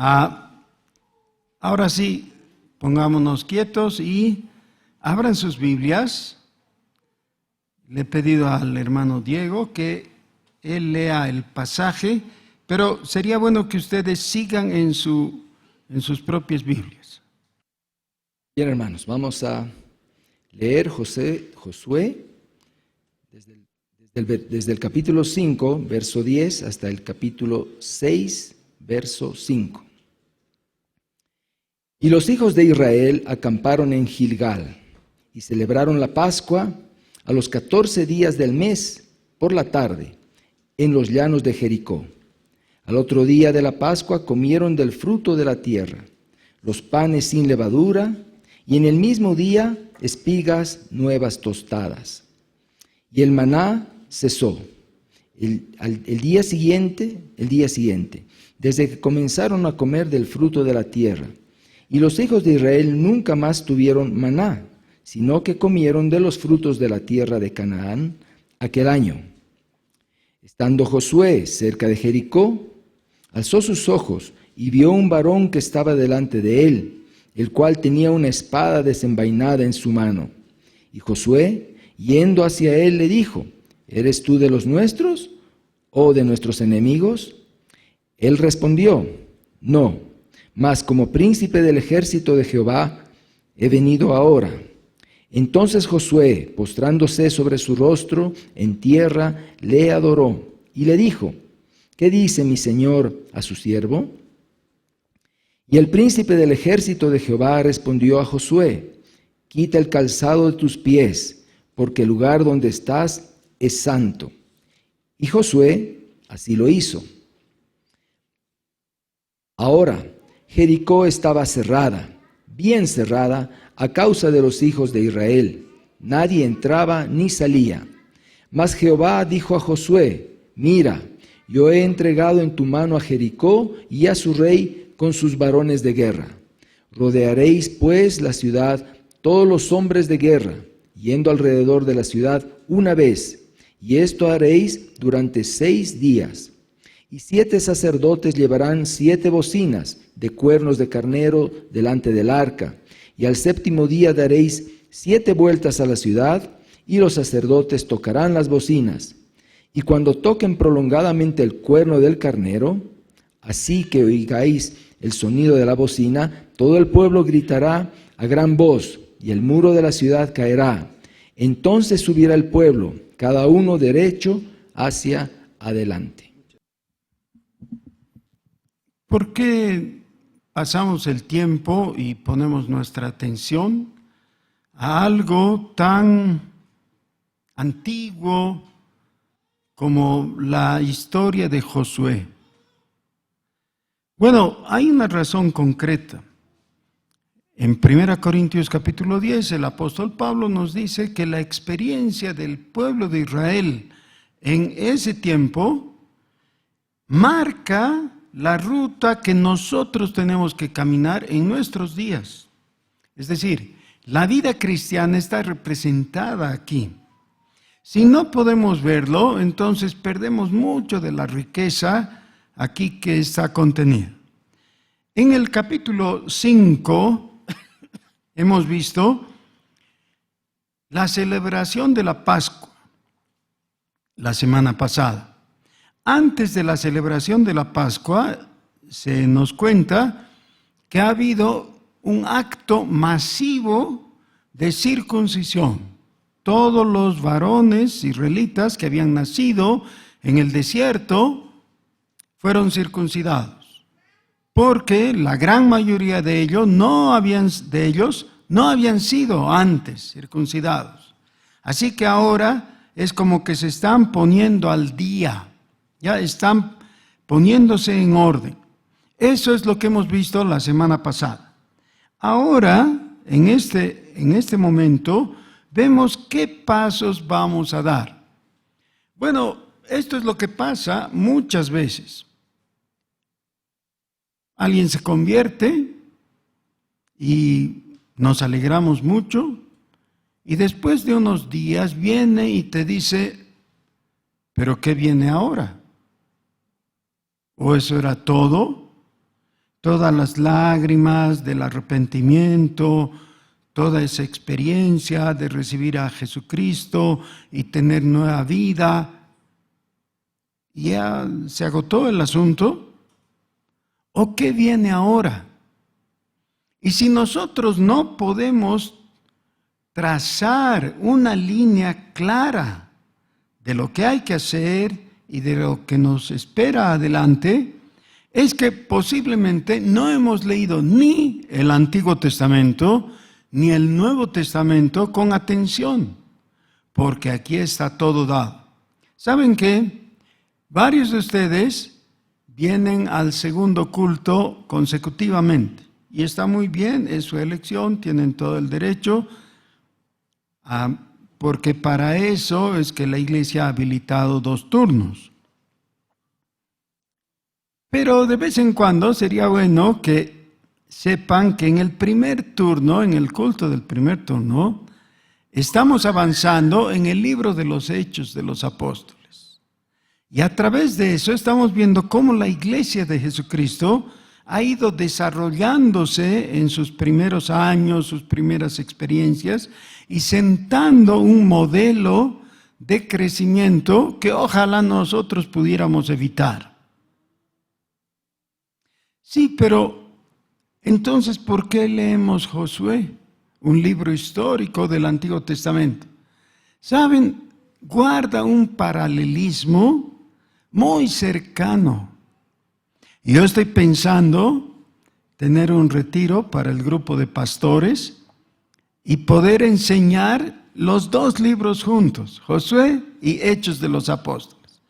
Ahora sí, pongámonos quietos y abran sus Biblias. Le he pedido al hermano Diego que él lea el pasaje, pero sería bueno que ustedes sigan en sus propias Biblias. Bien, hermanos, vamos a leer Josué desde el capítulo 5, verso 10, hasta el capítulo 6, verso 5. Y los hijos de Israel acamparon en Gilgal y celebraron la Pascua a los 14 días del mes por la tarde en los llanos de Jericó. Al otro día de la Pascua comieron del fruto de la tierra, los panes sin levadura, y en el mismo día espigas nuevas tostadas. Y el maná cesó el día siguiente, desde que comenzaron a comer del fruto de la tierra. Y los hijos de Israel nunca más tuvieron maná, sino que comieron de los frutos de la tierra de Canaán aquel año. Estando Josué cerca de Jericó, alzó sus ojos y vio un varón que estaba delante de él, el cual tenía una espada desenvainada en su mano. Y Josué, yendo hacia él, le dijo: ¿Eres tú de los nuestros o de nuestros enemigos? Él respondió: No, mas como príncipe del ejército de Jehová he venido ahora. Entonces Josué, postrándose sobre su rostro en tierra, le adoró y le dijo: ¿Qué dice mi señor a su siervo? Y el príncipe del ejército de Jehová respondió a Josué: Quita el calzado de tus pies, porque el lugar donde estás es santo. Y Josué así lo hizo. Ahora Jericó estaba cerrada, bien cerrada, a causa de los hijos de Israel. Nadie entraba ni salía. Mas Jehová dijo a Josué: Mira, yo he entregado en tu mano a Jericó y a su rey con sus varones de guerra. Rodearéis pues la ciudad todos los hombres de guerra, yendo alrededor de la ciudad una vez, y esto haréis durante 6 días. Y 7 sacerdotes llevarán 7 bocinas de cuernos de carnero delante del arca, y al 7º día daréis 7 vueltas a la ciudad, y los sacerdotes tocarán las bocinas. Y cuando toquen prolongadamente el cuerno del carnero, así que oigáis el sonido de la bocina, todo el pueblo gritará a gran voz, y el muro de la ciudad caerá. Entonces subirá el pueblo, cada uno derecho hacia adelante. ¿Por qué pasamos el tiempo y ponemos nuestra atención a algo tan antiguo como la historia de Josué? Bueno, hay una razón concreta. En 1 Corintios capítulo 10, el apóstol Pablo nos dice que la experiencia del pueblo de Israel en ese tiempo marca la ruta que nosotros tenemos que caminar en nuestros días. Es decir, la vida cristiana está representada aquí. Si no podemos verlo, entonces perdemos mucho de la riqueza aquí que está contenida. En el capítulo 5 hemos visto la celebración de la Pascua la semana pasada. Antes de la celebración de la Pascua, se nos cuenta que ha habido un acto masivo de circuncisión. Todos los varones israelitas que habían nacido en el desierto fueron circuncidados, porque la gran mayoría de ellos no habían sido antes circuncidados. Así que ahora es como que se están poniendo al día. Ya están poniéndose en orden. Eso es lo que hemos visto la semana pasada. Ahora, en este momento, vemos qué pasos vamos a dar. Bueno, esto es lo que pasa muchas veces. Alguien se convierte y nos alegramos mucho, y después de unos días viene y te dice: ¿pero qué viene ahora? ¿O eso era todo? todas las lágrimas del arrepentimiento, toda esa experiencia de recibir a Jesucristo y tener nueva vida, ¿ya se agotó el asunto? ¿O qué viene ahora? Y si nosotros no podemos trazar una línea clara de lo que hay que hacer y de lo que nos espera adelante, es que posiblemente no hemos leído ni el Antiguo Testamento ni el Nuevo Testamento con atención, porque aquí está todo dado. ¿Saben qué? Varios de ustedes vienen al segundo culto consecutivamente, y está muy bien, es su elección, tienen todo el derecho, porque para eso es que la iglesia ha habilitado 2 turnos. Pero de vez en cuando sería bueno que sepan que en el primer turno, en el culto del primer turno, estamos avanzando en el libro de los Hechos de los Apóstoles. Y a través de eso estamos viendo cómo la iglesia de Jesucristo ha ido desarrollándose en sus primeros años, sus primeras experiencias, y sentando un modelo de crecimiento que ojalá nosotros pudiéramos evitar. Sí, pero entonces, ¿por qué leemos Josué, un libro histórico del Antiguo Testamento? ¿Saben? Guarda un paralelismo muy cercano. Yo estoy pensando tener un retiro para el grupo de pastores y poder enseñar los 2 libros juntos, Josué y Hechos de los Apóstoles.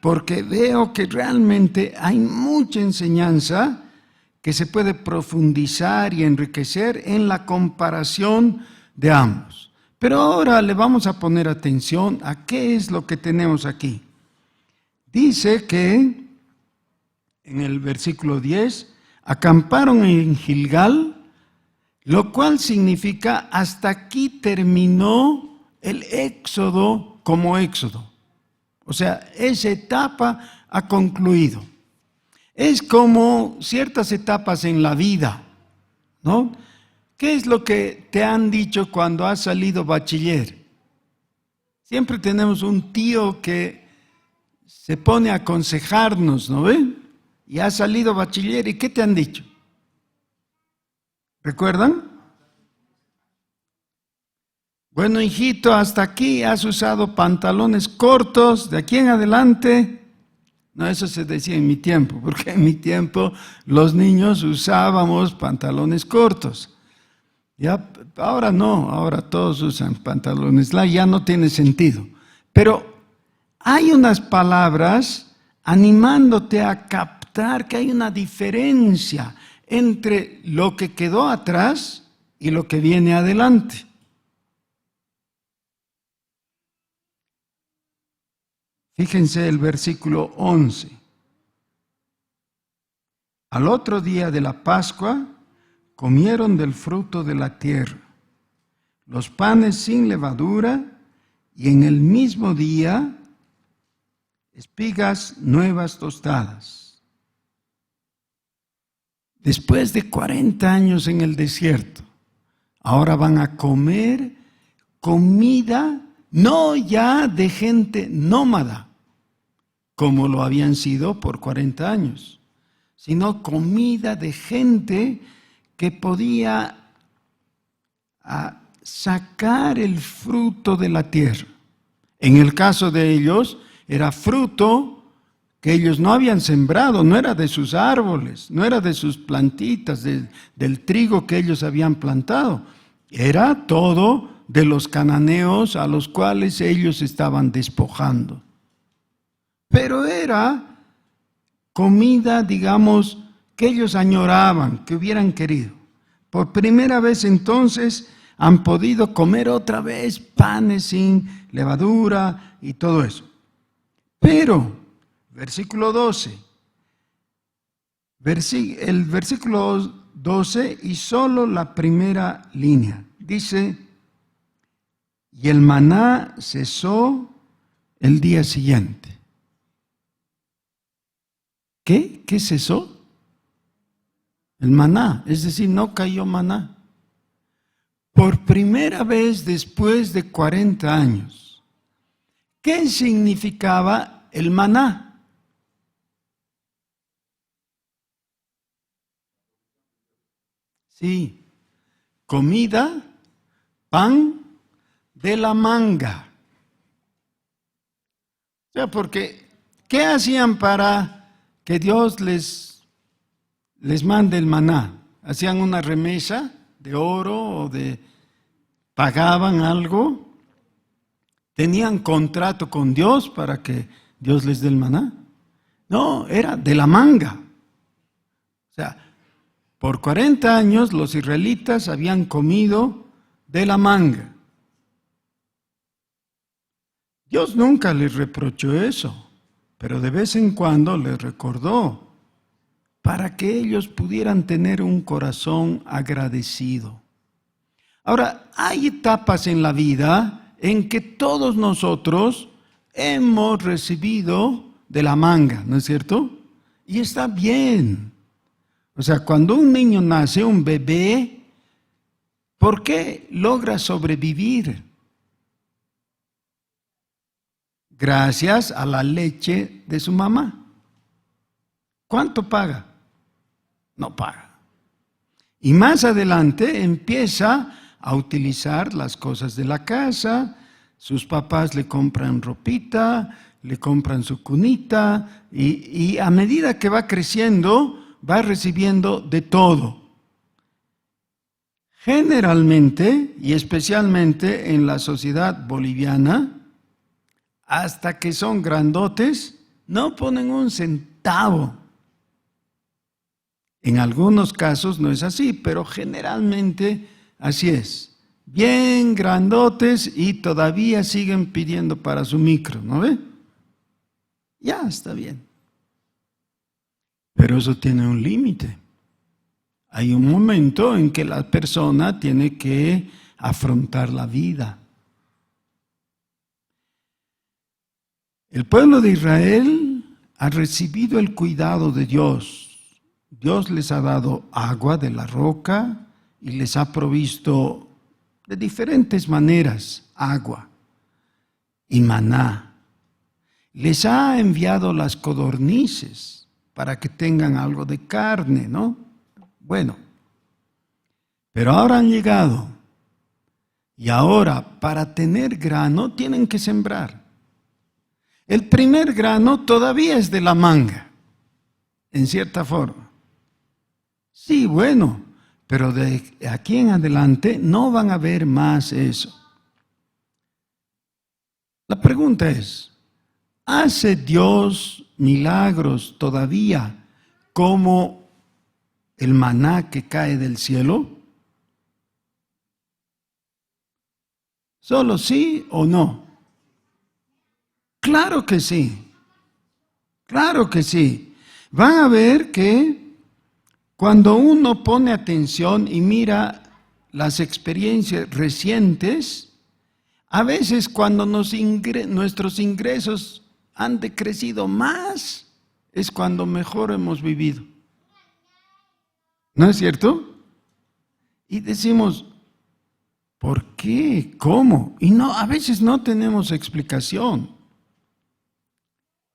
Porque veo que realmente hay mucha enseñanza que se puede profundizar y enriquecer en la comparación de ambos. Pero ahora le vamos a poner atención a qué es lo que tenemos aquí. Dice que en el versículo 10, acamparon en Gilgal, lo cual significa hasta aquí terminó el éxodo como éxodo. O sea, esa etapa ha concluido. Es como ciertas etapas en la vida, ¿no? ¿Qué es lo que te han dicho cuando has salido bachiller? Siempre tenemos un tío que se pone a aconsejarnos, ¿no ven? Y has salido bachiller, ¿y qué te han dicho? ¿Recuerdan? Bueno, hijito, hasta aquí has usado pantalones cortos, de aquí en adelante. No, eso se decía en mi tiempo, porque en mi tiempo los niños usábamos pantalones cortos. Ya, ahora no, ahora todos usan pantalones largos, ya no tiene sentido. Pero hay unas palabras animándote a captar que hay una diferencia entre lo que quedó atrás y lo que viene adelante. Fíjense el versículo 11. Al otro día de la Pascua comieron del fruto de la tierra, los panes sin levadura, y en el mismo día espigas nuevas tostadas. Después de 40 años en el desierto, ahora van a comer comida no ya de gente nómada, como lo habían sido por 40 años, sino comida de gente que podía sacar el fruto de la tierra. En el caso de ellos, era fruto que ellos no habían sembrado, no era de sus árboles, no era de sus plantitas, del trigo que ellos habían plantado. Era todo de los cananeos a los cuales ellos estaban despojando. Pero era comida, digamos, que ellos añoraban, que hubieran querido. Por primera vez entonces han podido comer otra vez panes sin levadura y todo eso. Pero, versículo 12, el versículo 12 y solo la primera línea, dice: y el maná cesó el día siguiente. ¿Qué? ¿Qué cesó? el maná, es decir, no cayó maná. Por primera vez después de 40 años. ¿Qué significaba el maná? Sí, comida, pan de la manga. O sea, porque, ¿qué hacían para que Dios les mande el maná? ¿Hacían una remesa de oro o pagaban algo? ¿Tenían contrato con Dios para que Dios les dé el maná? No, era de la manga. O sea, por 40 años los israelitas habían comido de la manga. Dios nunca les reprochó eso, pero de vez en cuando les recordó para que ellos pudieran tener un corazón agradecido. Ahora, hay etapas en la vida en que todos nosotros hemos recibido de la manga, ¿no es cierto? Y está bien. O sea, cuando un niño nace, un bebé, ¿por qué logra sobrevivir? Gracias a la leche de su mamá. ¿Cuánto paga? No paga. Y más adelante empieza a utilizar las cosas de la casa, sus papás le compran ropita, le compran su cunita, y a medida que va creciendo, va recibiendo de todo. Generalmente, y especialmente en la sociedad boliviana, hasta que son grandotes, no ponen un centavo. En algunos casos no es así, pero generalmente así es. Bien grandotes y todavía siguen pidiendo para su micro, ¿no ve? Ya está bien. Pero eso tiene un límite. Hay un momento en que la persona tiene que afrontar la vida. El pueblo de Israel ha recibido el cuidado de Dios. Dios les ha dado agua de la roca y les ha provisto de diferentes maneras agua y maná. Les ha enviado las codornices para que tengan algo de carne, ¿no? Bueno, pero ahora han llegado y ahora para tener grano tienen que sembrar. El primer grano todavía es de la manga, en cierta forma. Sí, bueno, pero de aquí en adelante no van a ver más eso. La pregunta es, ¿hace Dios milagros todavía como el maná que cae del cielo? ¿Solo sí o no? Claro que sí. Claro que sí. Van a ver que cuando uno pone atención y mira las experiencias recientes, a veces cuando nuestros ingresos han decrecido más, es cuando mejor hemos vivido. ¿No es cierto? Y decimos, ¿por qué? ¿Cómo? Y no, a veces no tenemos explicación.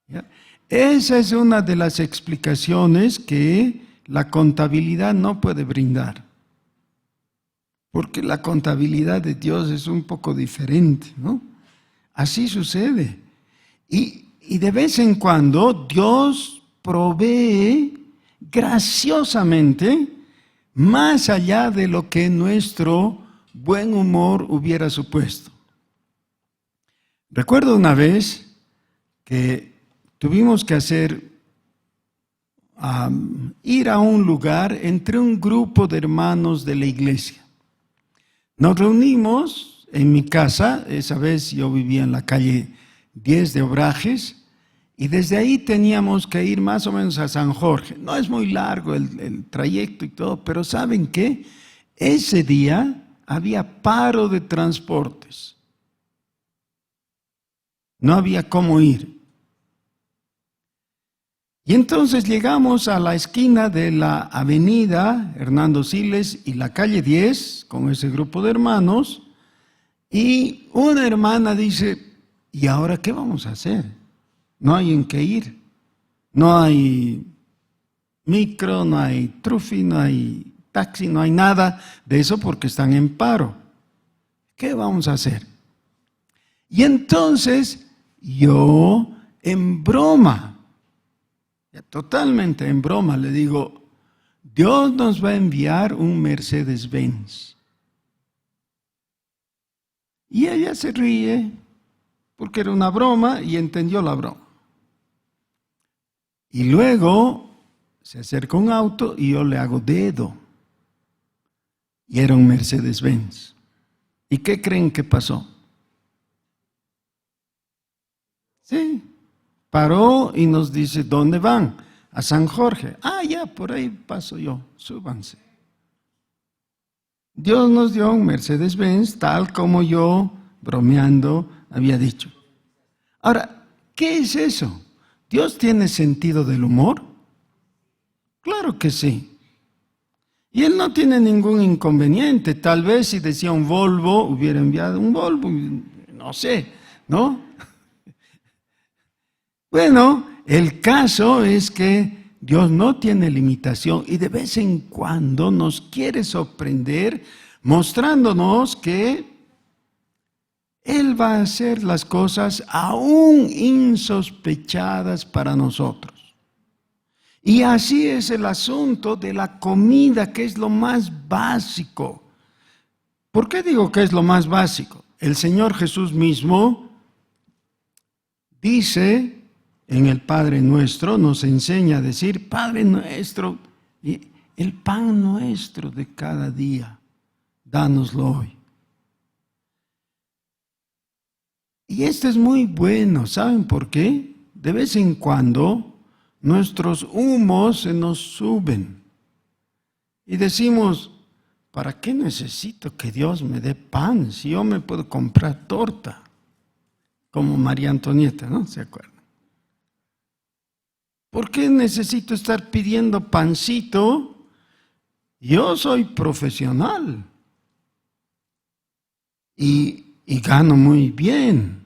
¿Ya? Esa es una de las explicaciones que la contabilidad no puede brindar. Porque la contabilidad de Dios es un poco diferente, ¿no? Así sucede. Y de vez en cuando Dios provee graciosamente más allá de lo que nuestro buen humor hubiera supuesto. Recuerdo una vez que tuvimos que ir a un lugar entre un grupo de hermanos de la iglesia. Nos reunimos en mi casa, esa vez yo vivía en la calle 10 de Obrajes, y desde ahí teníamos que ir más o menos a San Jorge. No es muy largo el trayecto y todo, pero ¿saben qué? Ese día había paro de transportes. No había cómo ir. Y entonces llegamos a la esquina de la avenida Hernando Siles y la calle 10 con ese grupo de hermanos, y una hermana dice, ¿y ahora qué vamos a hacer? No hay en qué ir, no hay micro, no hay trufi, no hay taxi, no hay nada de eso porque están en paro. ¿Qué vamos a hacer? Y entonces yo, en broma, totalmente en broma, le digo, Dios nos va a enviar un Mercedes-Benz. Y ella se ríe porque era una broma y entendió la broma. Y luego se acerca un auto y yo le hago dedo. Y era un Mercedes-Benz. ¿Y qué creen que pasó? Sí, paró y nos dice, ¿dónde van? A San Jorge. Ah, ya, por ahí paso yo, súbanse. Dios nos dio un Mercedes-Benz tal como yo, bromeando, había dicho. Ahora, ¿qué es eso? ¿Dios tiene sentido del humor? Claro que sí. Y Él no tiene ningún inconveniente. Tal vez si decía un Volvo, hubiera enviado un Volvo, no sé, ¿no? Bueno, el caso es que Dios no tiene limitación y de vez en cuando nos quiere sorprender mostrándonos que Él va a hacer las cosas aún insospechadas para nosotros. Y así es el asunto de la comida, que es lo más básico. ¿Por qué digo que es lo más básico? El Señor Jesús mismo dice en el Padre Nuestro, nos enseña a decir, Padre Nuestro, el pan nuestro de cada día, dánoslo hoy. Y esto es muy bueno, ¿saben por qué? De vez en cuando nuestros humos se nos suben y decimos, ¿para qué necesito que Dios me dé pan si yo me puedo comprar torta? Como María Antonieta, ¿no? ¿Se acuerdan? ¿Por qué necesito estar pidiendo pancito? Yo soy profesional y gano muy bien.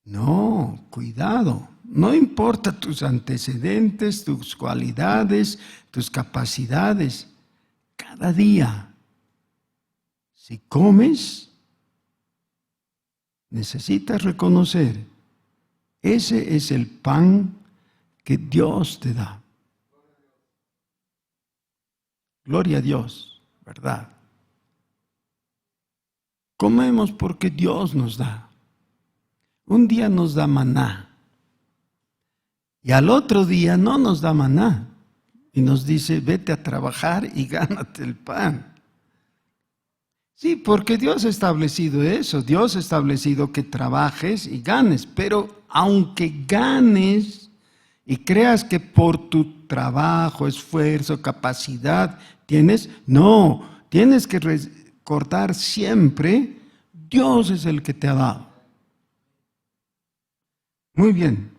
No, cuidado. No importa tus antecedentes, tus cualidades, tus capacidades. Cada día, si comes, necesitas reconocer, ese es el pan que Dios te da. Gloria a Dios, ¿verdad? Comemos porque Dios nos da. Un día nos da maná y al otro día no nos da maná y nos dice, vete a trabajar y gánate el pan. Sí, porque Dios ha establecido eso, Dios ha establecido que trabajes y ganes, pero aunque ganes y creas que por tu trabajo, esfuerzo, capacidad tienes, no, tienes que recordar siempre, Dios es el que te ha dado. Muy bien,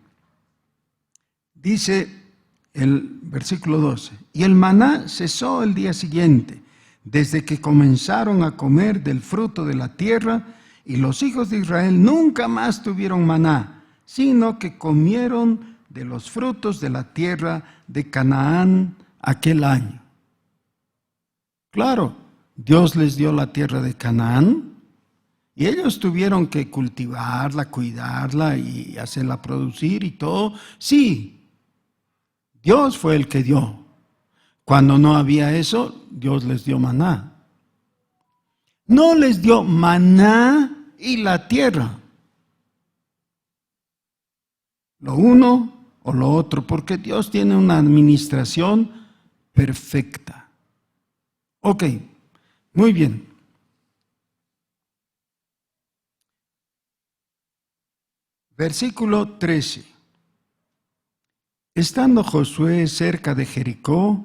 dice el versículo 12, y el maná cesó el día siguiente, desde que comenzaron a comer del fruto de la tierra, y los hijos de Israel nunca más tuvieron maná, sino que comieron de los frutos de la tierra de Canaán aquel año. Claro, Dios les dio la tierra de Canaán, y ellos tuvieron que cultivarla, cuidarla y hacerla producir y todo. Sí, Dios fue el que dio. Cuando no había eso, Dios les dio maná. No les dio maná y la tierra. Lo uno o lo otro, porque Dios tiene una administración perfecta. Ok, muy bien. Versículo 13. Estando Josué cerca de Jericó,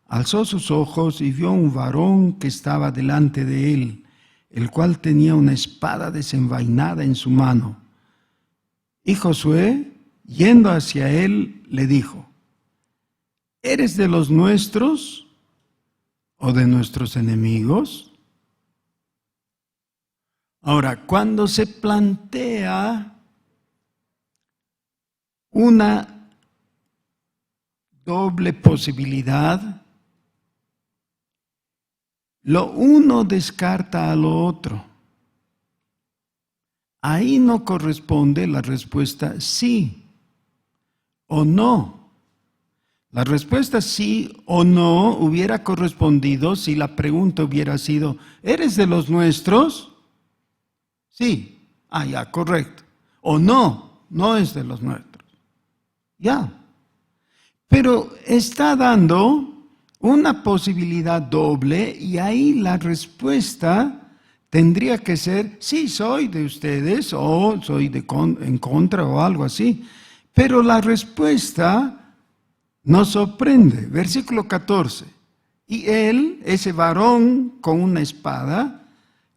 alzó sus ojos y vio un varón que estaba delante de él, el cual tenía una espada desenvainada en su mano. Y Josué Yendo hacia él, le dijo: ¿eres de los nuestros o de nuestros enemigos? Ahora, cuando se plantea una doble posibilidad, lo uno descarta a lo otro. Ahí no corresponde la respuesta sí o no. La respuesta sí o no hubiera correspondido si la pregunta hubiera sido: ¿eres de los nuestros? Sí. Ya, correcto. O no, no es de los nuestros. Ya. Pero está dando una posibilidad doble y ahí la respuesta tendría que ser: sí, soy de ustedes, o soy en contra, o algo así. Pero la respuesta nos sorprende. Versículo 14. Y él, ese varón con una espada,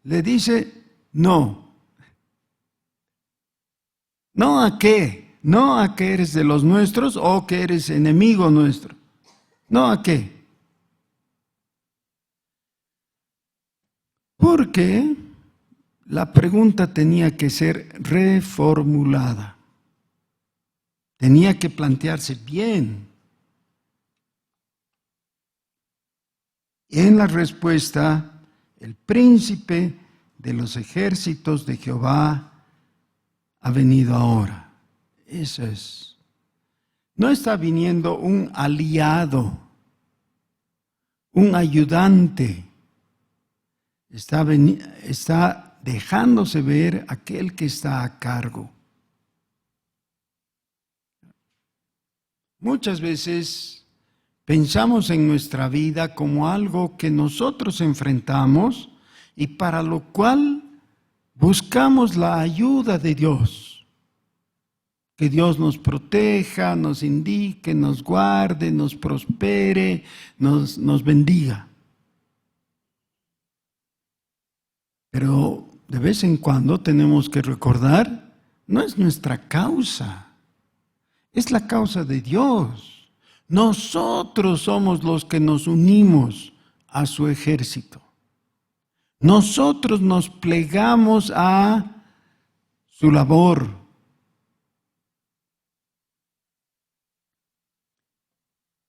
le dice: no. ¿No a qué? No a que eres de los nuestros o que eres enemigo nuestro. ¿No a qué? Porque la pregunta tenía que ser reformulada. Tenía que plantearse bien. En la respuesta, el príncipe de los ejércitos de Jehová ha venido ahora. Eso es. No está viniendo un aliado, un ayudante. Está dejándose ver aquel que está a cargo. Muchas veces pensamos en nuestra vida como algo que nosotros enfrentamos y para lo cual buscamos la ayuda de Dios. Que Dios nos proteja, nos indique, nos guarde, nos prospere, nos bendiga. Pero de vez en cuando tenemos que recordar, no es nuestra causa, es la causa de Dios. Nosotros somos los que nos unimos a su ejército. Nosotros nos plegamos a su labor.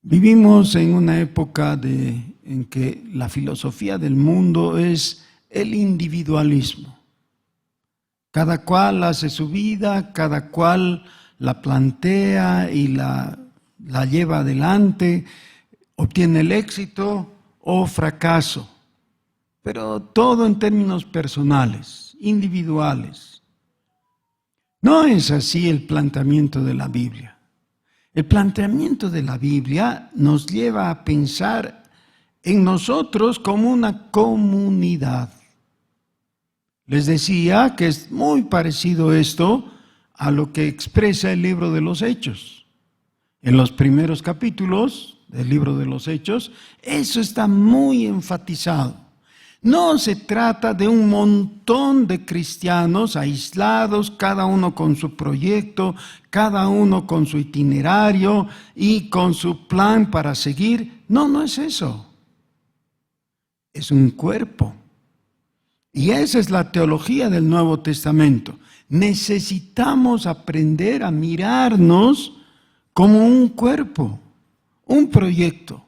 Vivimos en una época en que la filosofía del mundo es el individualismo. Cada cual hace su vida, cada cual la plantea y la lleva adelante, obtiene el éxito o fracaso, pero todo en términos personales, individuales. No es así el planteamiento de la Biblia. El planteamiento de la Biblia nos lleva a pensar en nosotros como una comunidad. Les decía que es muy parecido esto a lo que expresa el libro de los Hechos. En los primeros capítulos del libro de los Hechos, eso está muy enfatizado. No se trata de un montón de cristianos aislados, cada uno con su proyecto, cada uno con su itinerario y con su plan para seguir. No, no es eso. Es un cuerpo. Y esa es la teología del Nuevo Testamento. Necesitamos aprender a mirarnos como un cuerpo, un proyecto.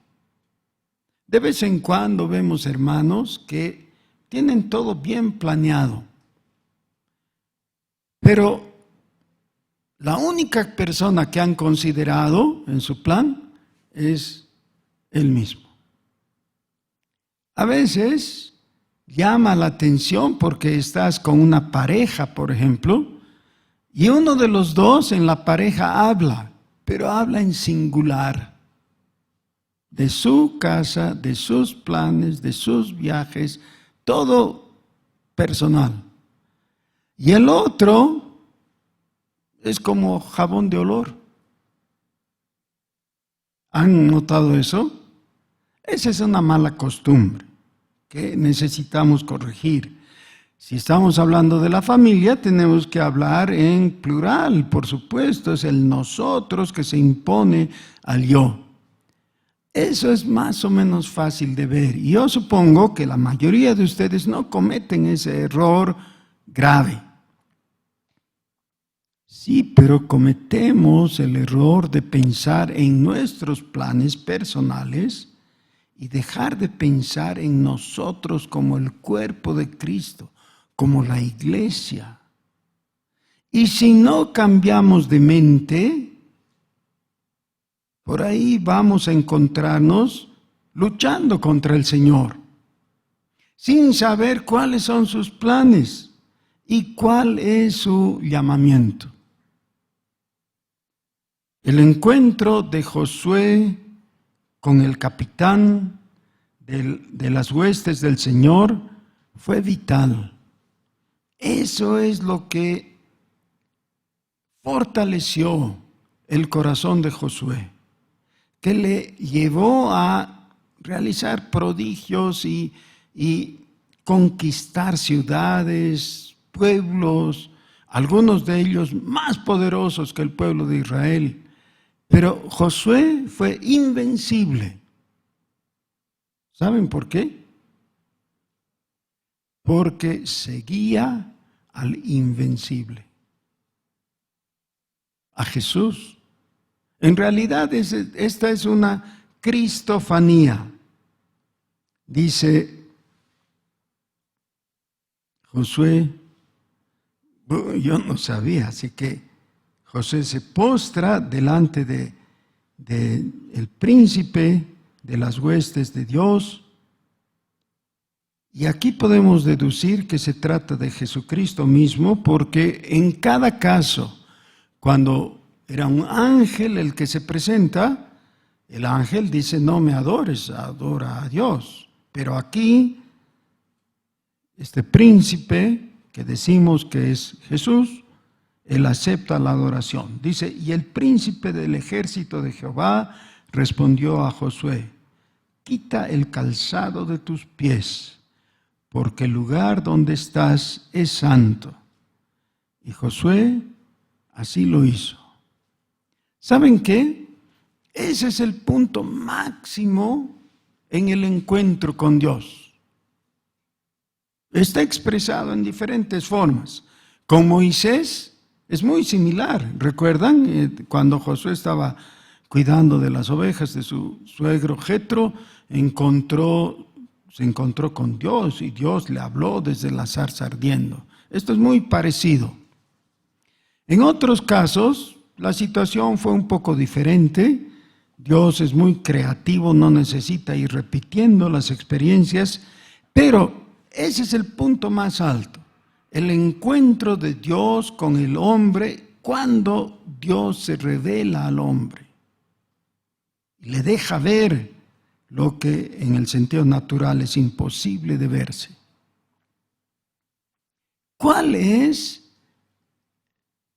De vez en cuando vemos hermanos que tienen todo bien planeado, pero la única persona que han considerado en su plan es él mismo. A veces llama la atención porque estás con una pareja, por ejemplo, y uno de los dos en la pareja habla, pero habla en singular. De su casa, de sus planes, de sus viajes, todo personal. Y el otro es como jabón de olor. ¿Han notado eso? Esa es una mala costumbre que necesitamos corregir. Si estamos hablando de la familia, tenemos que hablar en plural, por supuesto, es el nosotros que se impone al yo. Eso es más o menos fácil de ver. Y yo supongo que la mayoría de ustedes no cometen ese error grave. Sí, pero cometemos el error de pensar en nuestros planes personales y dejar de pensar en nosotros como el cuerpo de Cristo, como la iglesia. Y si no cambiamos de mente, por ahí vamos a encontrarnos luchando contra el Señor, sin saber cuáles son sus planes y cuál es su llamamiento. El encuentro de Josué con el capitán de las huestes del Señor fue vital. Eso es lo que fortaleció el corazón de Josué, que le llevó a realizar prodigios y conquistar ciudades, pueblos, algunos de ellos más poderosos que el pueblo de Israel. Pero Josué fue invencible. ¿Saben por qué? Porque seguía al invencible, a Jesús. En realidad esta es una cristofanía. Dice Josué, yo no sabía, así que Josué se postra delante del príncipe de las huestes de Dios. Y aquí podemos deducir que se trata de Jesucristo mismo, porque en cada caso, cuando era un ángel el que se presenta, el ángel dice, no me adores, adora a Dios. Pero aquí, este príncipe, que decimos que es Jesús, él acepta la adoración. Dice, y el príncipe del ejército de Jehová respondió a Josué, quita el calzado de tus pies, porque el lugar donde estás es santo. Y Josué así lo hizo. ¿Saben qué? Ese es el punto máximo en el encuentro con Dios. Está expresado en diferentes formas. Con Moisés es muy similar. ¿Recuerdan? Cuando Josué estaba cuidando de las ovejas de su suegro Jetro, se encontró con Dios y Dios le habló desde la zarza ardiendo. Esto es muy parecido. En otros casos, la situación fue un poco diferente. Dios es muy creativo, no necesita ir repitiendo las experiencias, pero ese es el punto más alto. El encuentro de Dios con el hombre cuando Dios se revela al hombre. Le deja ver lo que en el sentido natural es imposible de verse. ¿Cuál es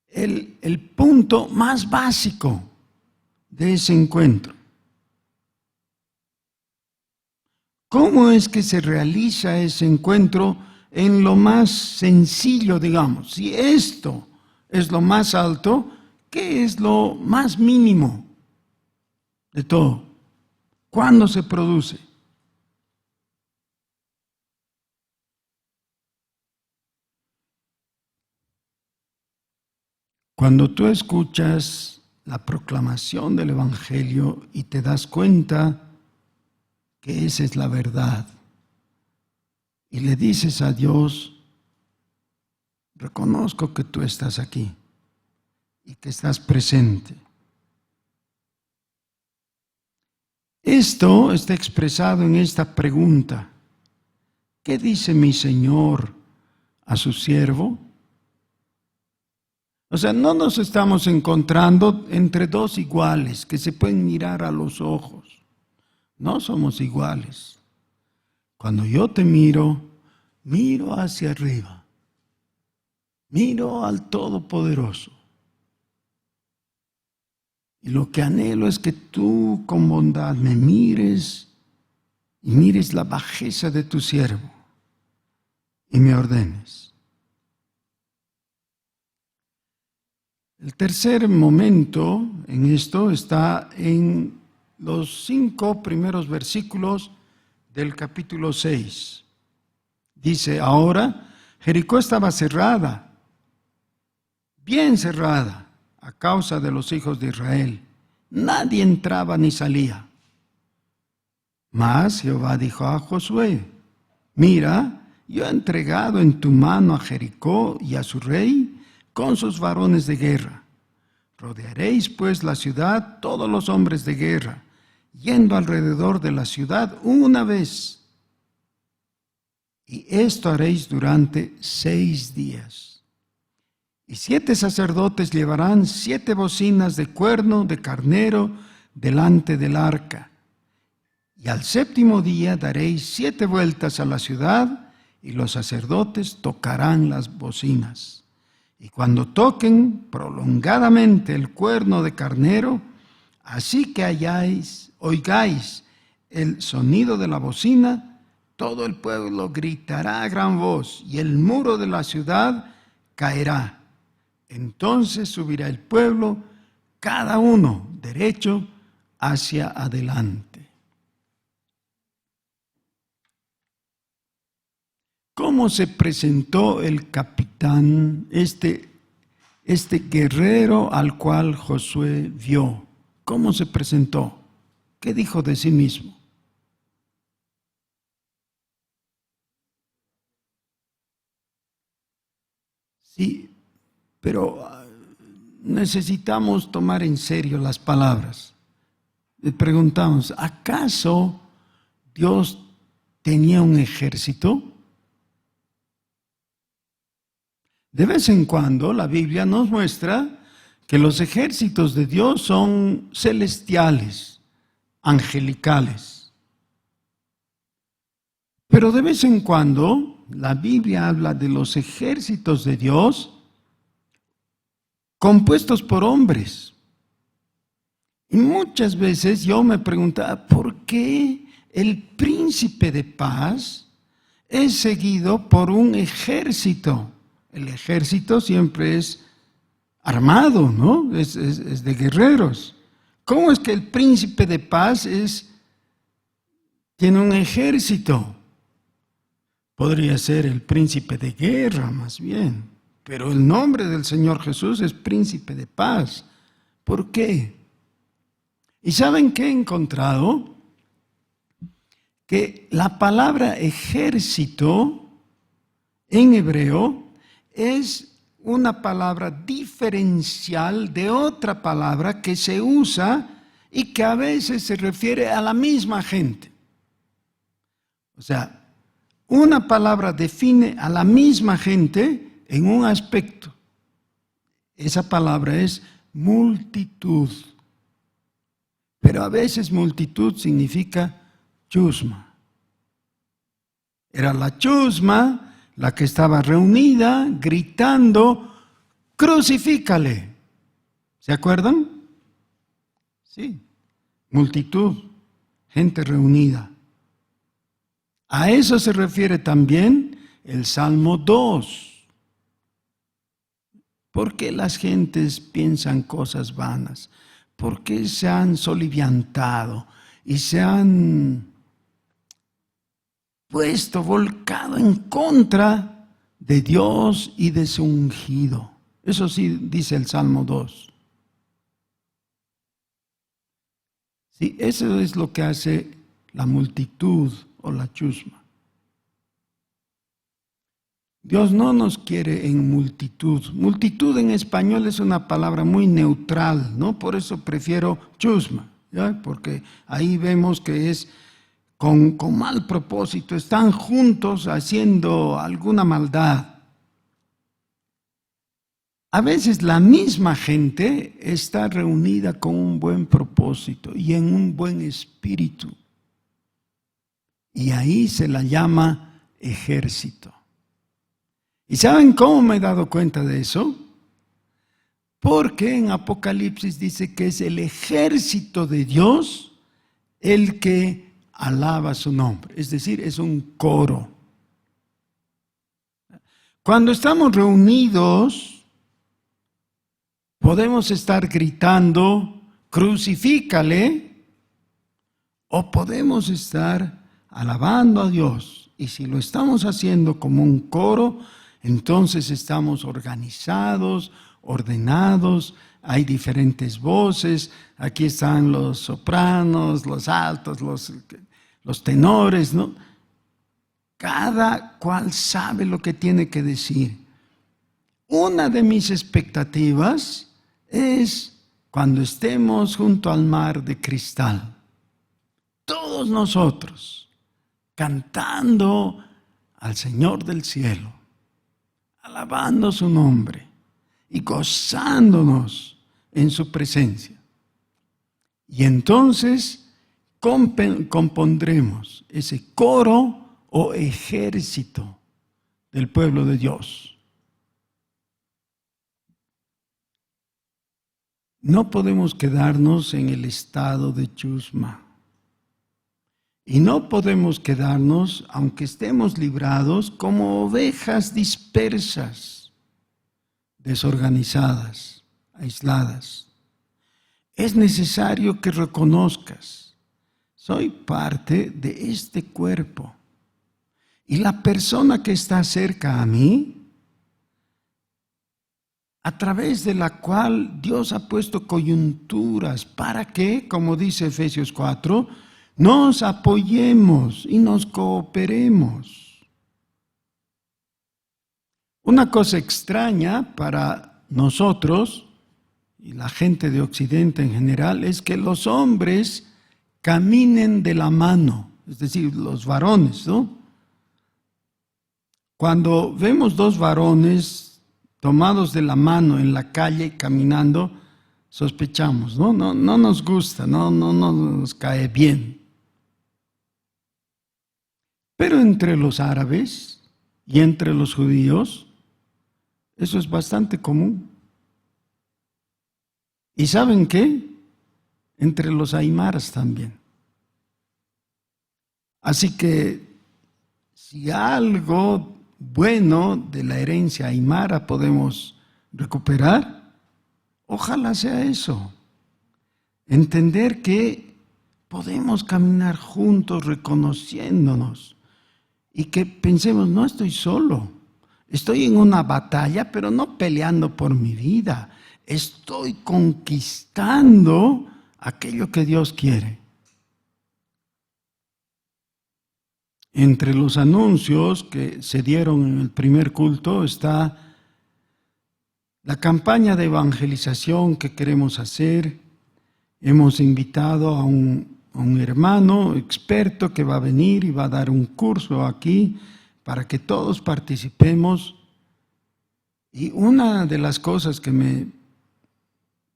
el punto más básico de ese encuentro? ¿Cómo es que se realiza ese encuentro en lo más sencillo, digamos? Si esto es lo más alto, ¿qué es lo más mínimo de todo? ¿Cuándo se produce? Cuando tú escuchas la proclamación del Evangelio y te das cuenta que esa es la verdad, y le dices a Dios, reconozco que tú estás aquí y que estás presente. Esto está expresado en esta pregunta. ¿Qué dice mi Señor a su siervo? O sea, no nos estamos encontrando entre dos iguales que se pueden mirar a los ojos. No somos iguales. Cuando yo te miro, miro hacia arriba. Miro al Todopoderoso. Y lo que anhelo es que tú con bondad me mires y mires la bajeza de tu siervo. y me ordenes. El tercer momento en esto está en los 5 primeros versículos del capítulo 6. Dice, ahora Jericó estaba cerrada, bien cerrada, a causa de los hijos de Israel. Nadie entraba ni salía. Mas Jehová dijo a Josué, mira, yo he entregado en tu mano a Jericó y a su rey con sus varones de guerra. Rodearéis pues la ciudad todos los hombres de guerra, yendo alrededor de la ciudad una vez. Y esto haréis durante 6 días. Y 7 sacerdotes llevarán 7 bocinas de cuerno de carnero delante del arca. Y al 7º día daréis 7 vueltas a la ciudad, y los sacerdotes tocarán las bocinas. Y cuando toquen prolongadamente el cuerno de carnero, así que oigáis el sonido de la bocina, todo el pueblo gritará a gran voz, y el muro de la ciudad caerá. Entonces subirá el pueblo, cada uno derecho hacia adelante. ¿Cómo se presentó el capitán, este guerrero al cual Josué vio? ¿Cómo se presentó? ¿Qué dijo de sí mismo? Sí, pero necesitamos tomar en serio las palabras. Le preguntamos, ¿acaso Dios tenía un ejército? De vez en cuando la Biblia nos muestra que los ejércitos de Dios son celestiales, angelicales. Pero de vez en cuando la Biblia habla de los ejércitos de Dios compuestos por hombres. Y muchas veces yo me preguntaba, ¿por qué el príncipe de paz es seguido por un ejército? El ejército siempre es armado, ¿no? Es de guerreros. ¿Cómo es que el príncipe de paz tiene un ejército? Podría ser el príncipe de guerra, más bien. Pero el nombre del Señor Jesús es príncipe de paz. ¿Por qué? ¿Y saben qué he encontrado? Que la palabra ejército en hebreo es una palabra diferencial de otra palabra que se usa y que a veces se refiere a la misma gente. O sea, una palabra define a la misma gente en un aspecto. Esa palabra es multitud. Pero a veces multitud significa chusma. Era la chusma la que estaba reunida gritando, crucifícale. ¿Se acuerdan? Sí, multitud, gente reunida. A eso se refiere también el Salmo 2. ¿Por qué las gentes piensan cosas vanas? ¿Por qué se han soliviantado y se han volcado en contra de Dios y de su ungido? Eso sí dice el Salmo 2. Sí, eso es lo que hace la multitud o la chusma. Dios no nos quiere en multitud. Multitud en español es una palabra muy neutral, ¿no? Por eso prefiero chusma, ¿ya? Porque ahí vemos que es con mal propósito, están juntos haciendo alguna maldad. A veces la misma gente está reunida con un buen propósito y en un buen espíritu. Y ahí se la llama ejército. ¿Y saben cómo me he dado cuenta de eso? Porque en Apocalipsis dice que es el ejército de Dios el que alaba su nombre. Es decir, es un coro. Cuando estamos reunidos, podemos estar gritando, crucifícale, o podemos estar alabando a Dios. Y si lo estamos haciendo como un coro, entonces estamos organizados, ordenados, hay diferentes voces, aquí están los sopranos, los altos, los tenores, ¿no? Cada cual sabe lo que tiene que decir. Una de mis expectativas es cuando estemos junto al mar de cristal, todos nosotros cantando al Señor del cielo, alabando su nombre y gozándonos en su presencia. Y entonces compondremos ese coro o ejército del pueblo de Dios. No podemos quedarnos en el estado de chusma. Y no podemos quedarnos, aunque estemos librados, como ovejas dispersas, desorganizadas, aisladas. Es necesario que reconozcas, soy parte de este cuerpo. Y la persona que está cerca a mí, a través de la cual Dios ha puesto coyunturas para que, como dice Efesios 4, nos apoyemos y nos cooperemos. Una cosa extraña para nosotros y la gente de Occidente en general es que los hombres caminen de la mano, es decir, los varones, ¿no? Cuando vemos dos varones tomados de la mano en la calle caminando, sospechamos, ¿no? No nos gusta, no nos cae bien. Pero entre los árabes y entre los judíos, eso es bastante común. ¿Y saben qué? Entre los aymaras también. Así que si algo bueno de la herencia aymara podemos recuperar, ojalá sea eso. Entender que podemos caminar juntos reconociéndonos. Y que pensemos, no estoy solo, estoy en una batalla, pero no peleando por mi vida. Estoy conquistando aquello que Dios quiere. Entre los anuncios que se dieron en el primer culto está la campaña de evangelización que queremos hacer. Hemos invitado a un hermano experto que va a venir y va a dar un curso aquí para que todos participemos. Y una de las cosas que me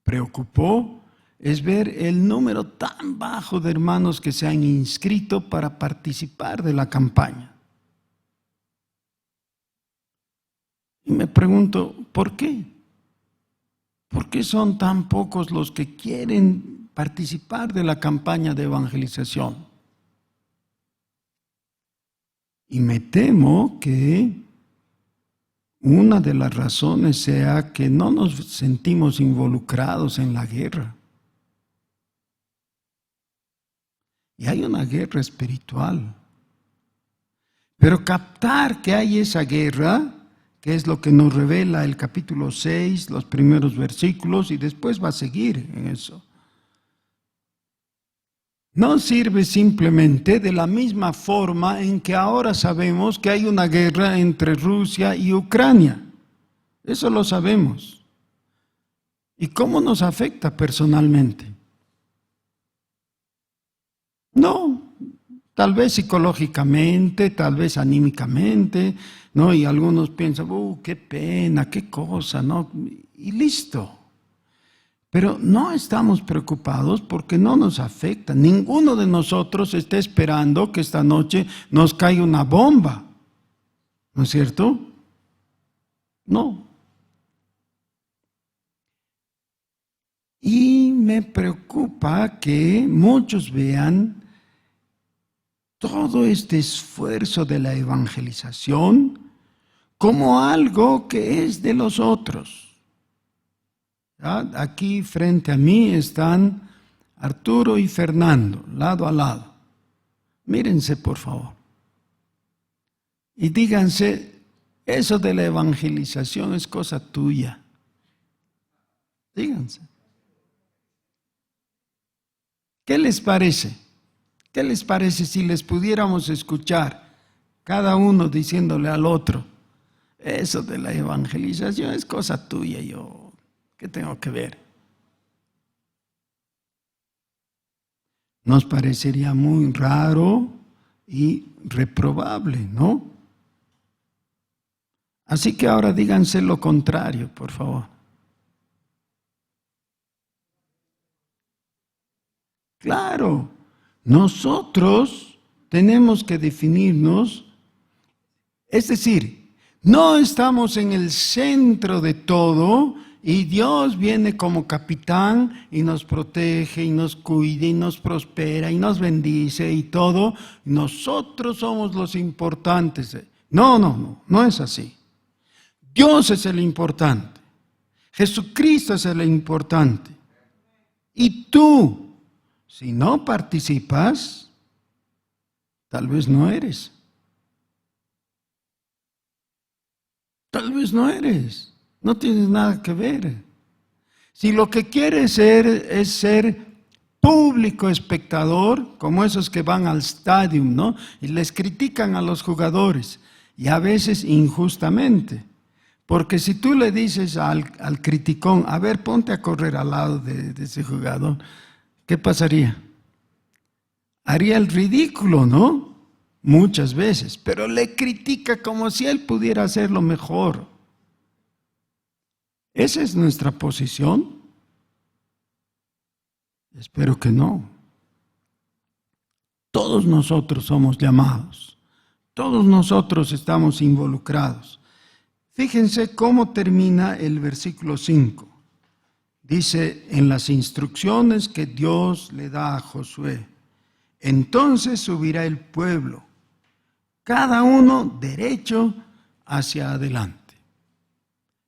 preocupó es ver el número tan bajo de hermanos que se han inscrito para participar de la campaña. Y me pregunto, ¿por qué? ¿Por qué son tan pocos los que quieren participar de la campaña de evangelización? Y me temo que una de las razones sea que no nos sentimos involucrados en la guerra. Y hay una guerra espiritual. Pero captar que hay esa guerra, que es lo que nos revela el capítulo 6, los primeros versículos, y después va a seguir en eso. No sirve simplemente de la misma forma en que ahora sabemos que hay una guerra entre Rusia y Ucrania. Eso lo sabemos. ¿Y cómo nos afecta personalmente? No, tal vez psicológicamente, tal vez anímicamente, ¿no? Y algunos piensan, qué pena, qué cosa, ¿no? Y listo. Pero no estamos preocupados porque no nos afecta. Ninguno de nosotros está esperando que esta noche nos caiga una bomba. ¿No es cierto? No. Y me preocupa que muchos vean todo este esfuerzo de la evangelización como algo que es de los otros. ¿Ya? Aquí frente a mí están Arturo y Fernando, lado a lado. Mírense, por favor. Y díganse, eso de la evangelización es cosa tuya. Díganse. ¿Qué les parece? ¿Qué les parece si les pudiéramos escuchar cada uno diciéndole al otro, eso de la evangelización es cosa tuya, yo, ¿qué tengo que ver? Nos parecería muy raro y reprobable, ¿no? Así que ahora díganse lo contrario, por favor. Claro, nosotros tenemos que definirnos, es decir, no estamos en el centro de todo y Dios viene como capitán y nos protege y nos cuida y nos prospera y nos bendice y todo. Nosotros somos los importantes. No es así. Dios es el importante. Jesucristo es el importante. Y tú, si no participas, tal vez no eres. Tal vez no eres. No tienes nada que ver. Si lo que quieres ser es ser público espectador, como esos que van al estadio, ¿no? Y les critican a los jugadores, y a veces injustamente. Porque si tú le dices al criticón, a ver, ponte a correr al lado de ese jugador, ¿qué pasaría? Haría el ridículo, ¿no? Muchas veces, pero le critica como si él pudiera hacerlo mejor. ¿Esa es nuestra posición? Espero que no. Todos nosotros somos llamados, todos nosotros estamos involucrados. Fíjense cómo termina el versículo 5. Dice, en las instrucciones que Dios le da a Josué, entonces subirá el pueblo, cada uno derecho hacia adelante.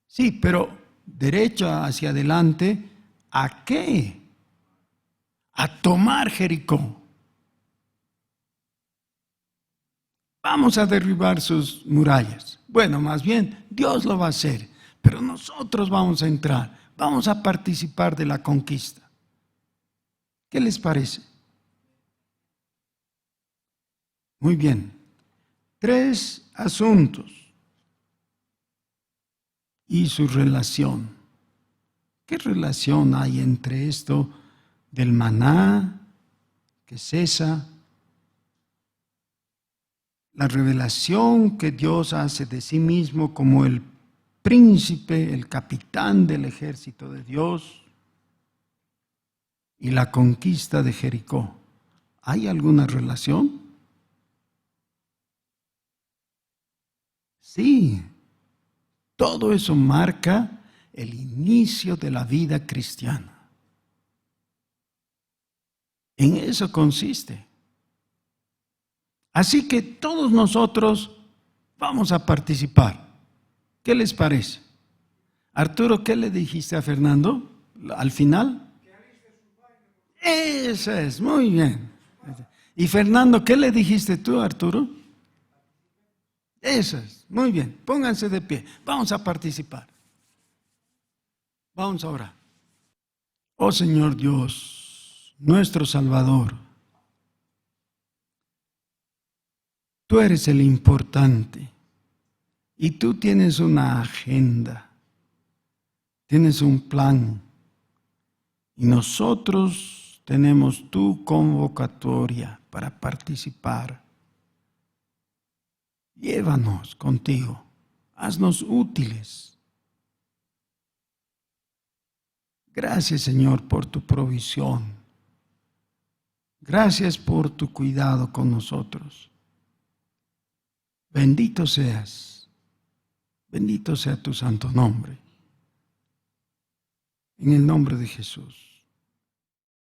Sí, pero derecho hacia adelante, ¿a qué? A tomar Jericó. Vamos a derribar sus murallas. Bueno, más bien, Dios lo va a hacer, pero nosotros vamos a entrar, vamos a participar de la conquista. ¿Qué les parece? Muy bien. 3 asuntos y su relación. ¿Qué relación hay entre esto del maná que cesa, la revelación que Dios hace de sí mismo como el príncipe, el capitán del ejército de Dios, y la conquista de Jericó? ¿Hay alguna relación? Sí, todo eso marca el inicio de la vida cristiana. En eso consiste. Así que todos nosotros vamos a participar. ¿Qué les parece? Arturo, ¿qué le dijiste a Fernando al final? Eso es, muy bien. Y Fernando, ¿qué le dijiste tú, Arturo? Eso es, muy bien. Pónganse de pie. Vamos a participar. Vamos a orar. Oh Señor Dios, nuestro Salvador, tú eres el importante y tú tienes una agenda, tienes un plan y nosotros tenemos tu convocatoria para participar. Llévanos contigo, haznos útiles. Gracias, Señor, por tu provisión. Gracias por tu cuidado con nosotros. Bendito seas. Bendito sea tu santo nombre. En el nombre de Jesús.